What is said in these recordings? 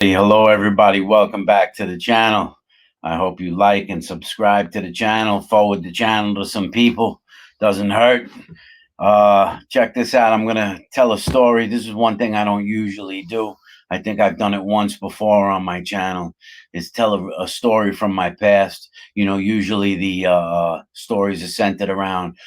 Hey, hello, everybody. Welcome back to the channel. I hope you like and subscribe to the channel. Forward the channel to some people. Doesn't hurt. Check this out. I'm going to tell a story. This is one thing I don't usually do. I think I've done it once before on my channel, is tell a story from my past. Usually the stories are centered around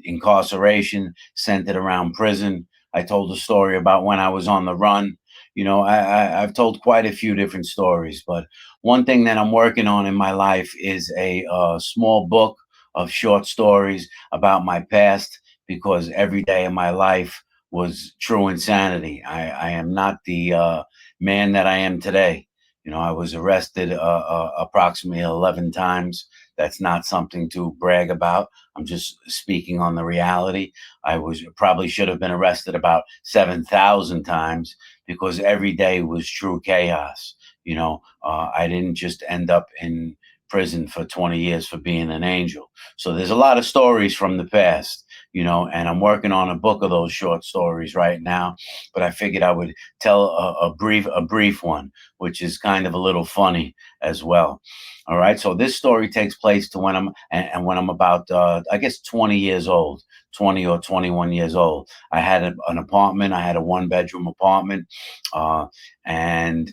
incarceration, centered around prison. I told a story about when I was on the run. I've told quite a few different stories, but one thing that I'm working on in my life is a small book of short stories about my past, because every day of my life was true insanity. I am not the man that I am today. I was arrested approximately 11 times. That's not something to brag about. I'm just speaking on the reality. I was probably should have been arrested about 7,000 times, because every day was true chaos. I didn't just end up in prison for 20 years for being an angel. So there's a lot of stories from the past, and I'm working on a book of those short stories right now. But I figured I would tell a brief one, which is kind of a little funny as well. All right. So this story takes place to when I'm about I guess 20 years old, 20 or 21 years old. I had an apartment. I had a one-bedroom apartment, uh, and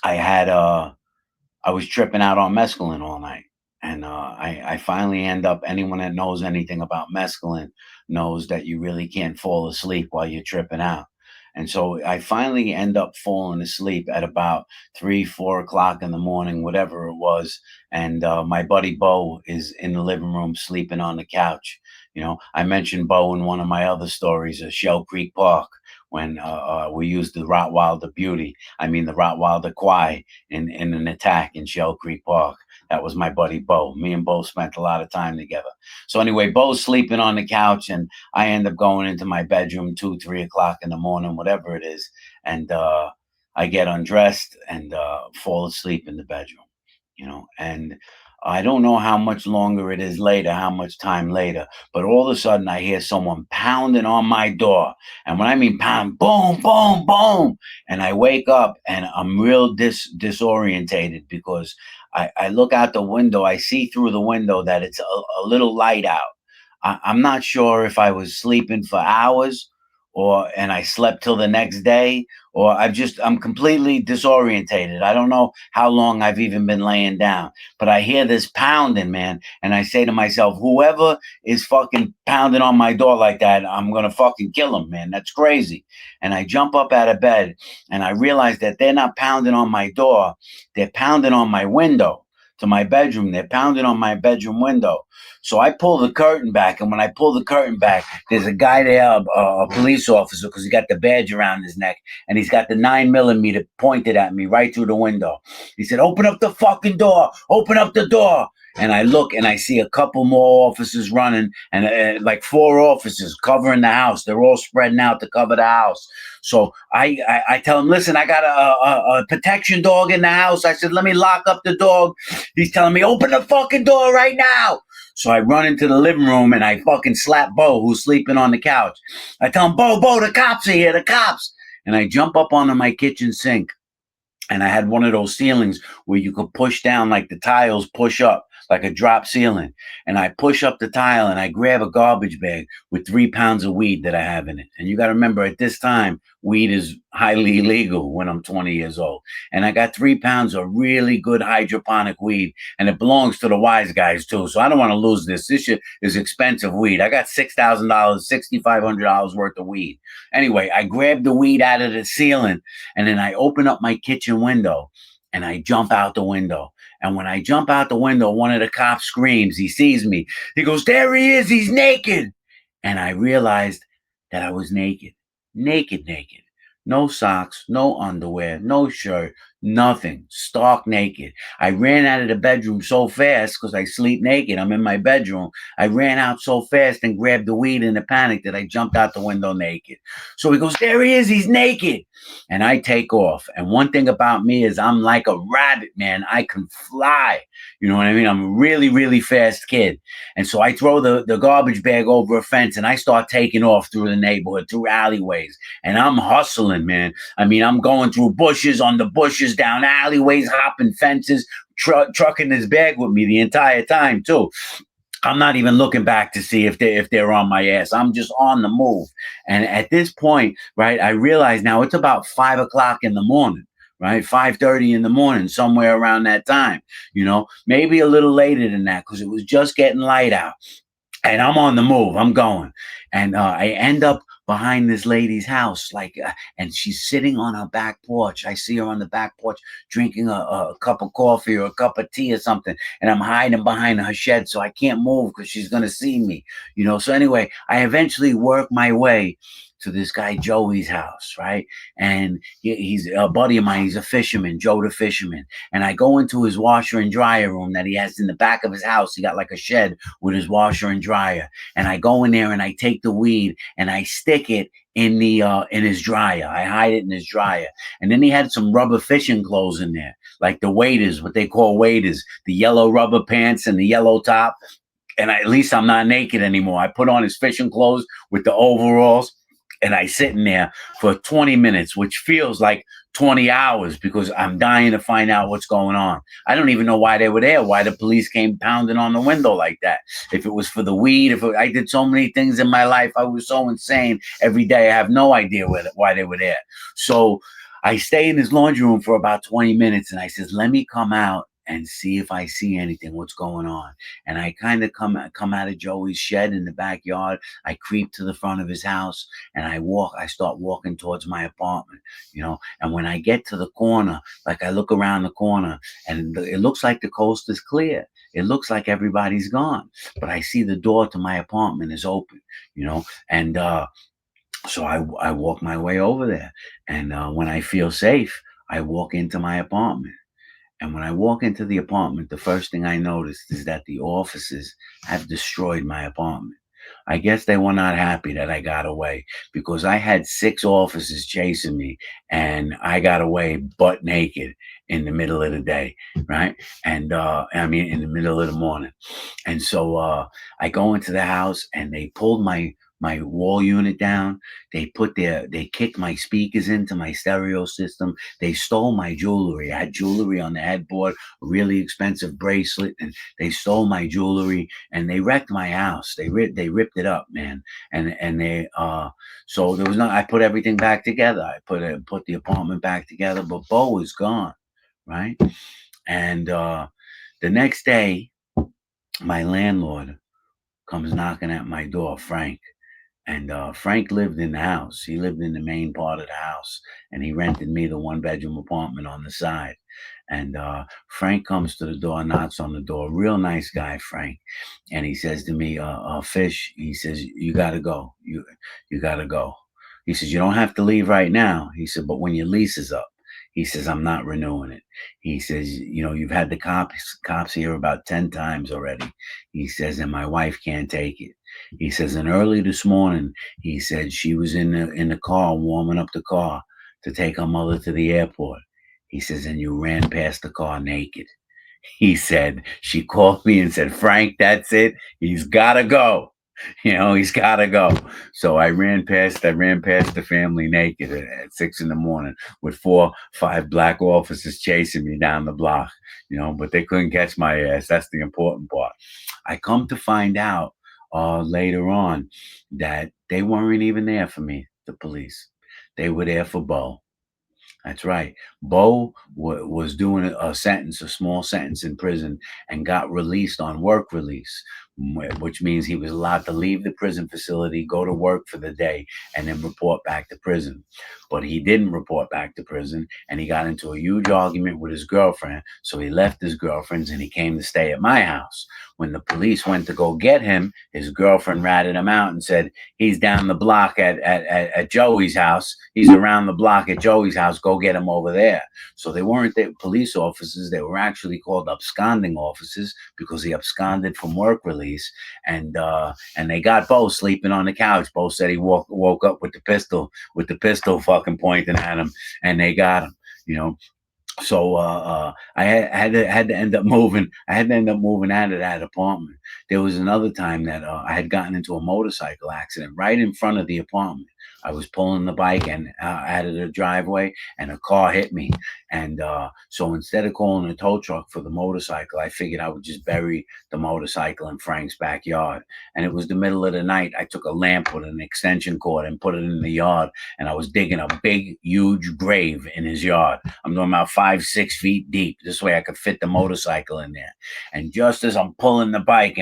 I had I was tripping out on mescaline all night. And I finally end up, anyone that knows anything about mescaline knows that you really can't fall asleep while you're tripping out. And so I finally end up falling asleep at about 3, 4 o'clock in the morning, whatever it was. And my buddy Bo is in the living room sleeping on the couch. I mentioned Bo in one of my other stories at Shell Creek Park, when we used the Rottweiler Beauty. I mean, the Rottweiler Kwai in an attack in Shell Creek Park. That was my buddy Bo. Me and Bo spent a lot of time together. So anyway, Bo's sleeping on the couch, and I end up going into my bedroom 2, 3 o'clock in the morning, whatever it is, and I get undressed and fall asleep in the bedroom. And I don't know how much longer it is later, how much time later, but all of a sudden I hear someone pounding on my door. And when I mean pound, boom, boom, boom. And I wake up and I'm real disorientated, because I look out the window. I see through the window that it's a little light out. I'm not sure if I was sleeping for hours, and I slept till the next day, or I'm completely disorientated. I don't know how long I've even been laying down, but I hear this pounding, man. And I say to myself, whoever is fucking pounding on my door like that, I'm going to fucking kill him, man. That's crazy. And I jump up out of bed, and I realize that they're not pounding on my door. They're pounding on my window to my bedroom. They're pounding on my bedroom window. So I pull the curtain back, and when I pull the curtain back, there's a guy there, a police officer, because he got the badge around his neck, and he's got the 9mm pointed at me right through the window. He said, "Open up the fucking door! Open up the door!" And I look, and I see a couple more officers running, and like 4 officers covering the house. They're all spreading out to cover the house. So I tell him, "Listen, I got a protection dog in the house." I said, "Let me lock up the dog." He's telling me, "Open the fucking door right now." So I run into the living room, and I fucking slap Bo, who's sleeping on the couch. I tell him, Bo, the cops are here, the cops. And I jump up onto my kitchen sink, and I had one of those ceilings where you could push down, like the tiles push up, like a drop ceiling. And I push up the tile, and I grab a garbage bag with 3 pounds of weed that I have in it. And you got to remember, at this time, weed is highly illegal when I'm 20 years old. And I got 3 pounds of really good hydroponic weed, and it belongs to the wise guys too. So I don't want to lose this. This shit is expensive weed. I got $6,000, $6,500 worth of weed. Anyway, I grabbed the weed out of the ceiling, and then I open up my kitchen window, and I jump out the window. And when I jump out the window, one of the cops screams. He sees me. He goes, "There he is. He's naked." And I realized that I was naked. Naked, naked. No socks, no underwear, no shirt, nothing, stark naked. I ran out of the bedroom so fast because I sleep naked. I'm in my bedroom. I ran out so fast and grabbed the weed in a panic that I jumped out the window naked. So he goes, there he is, he's naked. And I take off. And one thing about me is I'm like a rabbit, man. I can fly. You know what I mean? I'm a really, really fast kid. And so I throw the garbage bag over a fence and I start taking off through the neighborhood, through alleyways. And I'm hustling, man. I mean, I'm going through bushes, on the bushes, down alleyways, hopping fences, trucking this bag with me the entire time, too. I'm not even looking back to see if they're on my ass. I'm just on the move. And at this point, right, I realize now it's about 5 o'clock in the morning, right? 5:30 in the morning, somewhere around that time, maybe a little later than that, because it was just getting light out. And I'm on the move. I'm going, and I end up behind this lady's house, and she's sitting on her back porch. I see her on the back porch drinking a cup of coffee or a cup of tea or something, and I'm hiding behind her shed so I can't move because she's gonna see me. So anyway, I eventually work my way to this guy Joey's house, right? And he's a buddy of mine. He's a fisherman, Joe the fisherman. And I go into his washer and dryer room that he has in the back of his house. He got like a shed with his washer and dryer. And I go in there and I take the weed and I stick it in his dryer. I hide it in his dryer. And then he had some rubber fishing clothes in there, like the waders, what they call waders, the yellow rubber pants and the yellow top. And at least I'm not naked anymore. I put on his fishing clothes with the overalls, and I sit in there for 20 minutes, which feels like 20 hours because I'm dying to find out what's going on. I don't even know why they were there, why the police came pounding on the window like that. If it was for the weed, I did so many things in my life, I was so insane every day. I have no idea why they were there. So I stay in his laundry room for about 20 minutes, and I says, let me come out and see if I see anything, what's going on. And I kind of come out of Joey's shed in the backyard. I creep to the front of his house, and I start walking towards my apartment. And when I get to the corner, like I look around the corner, and it looks like the coast is clear. It looks like everybody's gone, but I see the door to my apartment is open. And so I walk my way over there, and when I feel safe, I walk into my apartment. And when I walk into the apartment, the first thing I noticed is that the officers have destroyed my apartment. I guess they were not happy that I got away because I had 6 officers chasing me, and I got away butt naked in the middle of the day, right? And I mean, in the middle of the morning. And so I go into the house, and they pulled my wall unit down. They kicked my speakers into my stereo system. They stole my jewelry. I had jewelry on the headboard, a really expensive bracelet, and they stole my jewelry, and they wrecked my house. They ripped it up, man. And they so there was no. I put everything back together. I put the apartment back together, but Bo is gone, right? And the next day, my landlord comes knocking at my door, Frank. And Frank lived in the house. He lived in the main part of the house, and he rented me the 1 bedroom apartment on the side. And Frank comes to the door, knocks on the door. Real nice guy, Frank. And he says to me, Fish, he says, you got to go. You got to go. He says, you don't have to leave right now. He said, but when your lease is up, he says, I'm not renewing it. He says, you've had the cops here about 10 times already. He says, and my wife can't take it. He says, and early this morning, he said she was in the car warming up the car to take her mother to the airport. He says, and you ran past the car naked. He said, she called me and said, Frank, that's it. He's gotta go. He's gotta go. So I ran past the family naked at 6 in the morning with 5 black officers chasing me down the block, but they couldn't catch my ass. That's the important part. I come to find out later on that they weren't even there for me, the police. They were there for Bo. That's right. Bo was doing a small sentence in prison, and got released on work release. which means he was allowed to leave the prison facility, go to work for the day, and then report back to prison. But he didn't report back to prison, and he got into a huge argument with his girlfriend. So he left his girlfriend's and he came to stay at my house. When the police went to go get him, his girlfriend ratted him out and said, he's down the block at Joey's house. He's around the block at Joey's house. Go get him over there. So they weren't police officers. They were actually called absconding officers because he absconded from work release. And they got both sleeping on the couch. Both said he woke up with the pistol fucking pointing at him, and they got him, you know. So I had to end up moving. I had to end up moving out of that apartment. There was another time that I had gotten into a motorcycle accident right in front of the apartment. I was pulling the bike and out of the driveway, and a car hit me. And so instead of calling a tow truck for the motorcycle, I figured I would just bury the motorcycle in Frank's backyard. And it was the middle of the night. I took a lamp with an extension cord and put it in the yard, and I was digging a big, huge grave in his yard. I'm talking about 5-6 feet deep. This way I could fit the motorcycle in there. And just as I'm pulling the bike,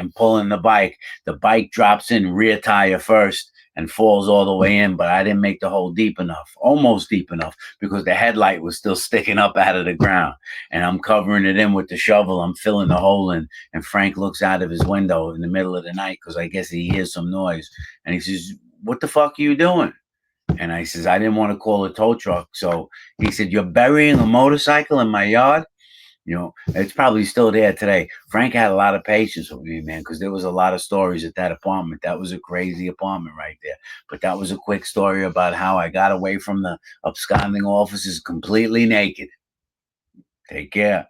the bike drops in rear tire first and falls all the way in, but I didn't make the hole deep enough, almost deep enough, because the headlight was still sticking up out of the ground. And I'm covering it in with the shovel. I'm filling the hole in. And Frank looks out of his window in the middle of the night because I guess he hears some noise. And he says, "What the fuck are you doing?" And I says, "I didn't want to call a tow truck." So he said, "You're burying a motorcycle in my yard?" You know, it's probably still there today. Frank had a lot of patience with me, man, because there was a lot of stories at that apartment. That was a crazy apartment right there. But that was a quick story about how I got away from the absconding officers completely naked. Take care.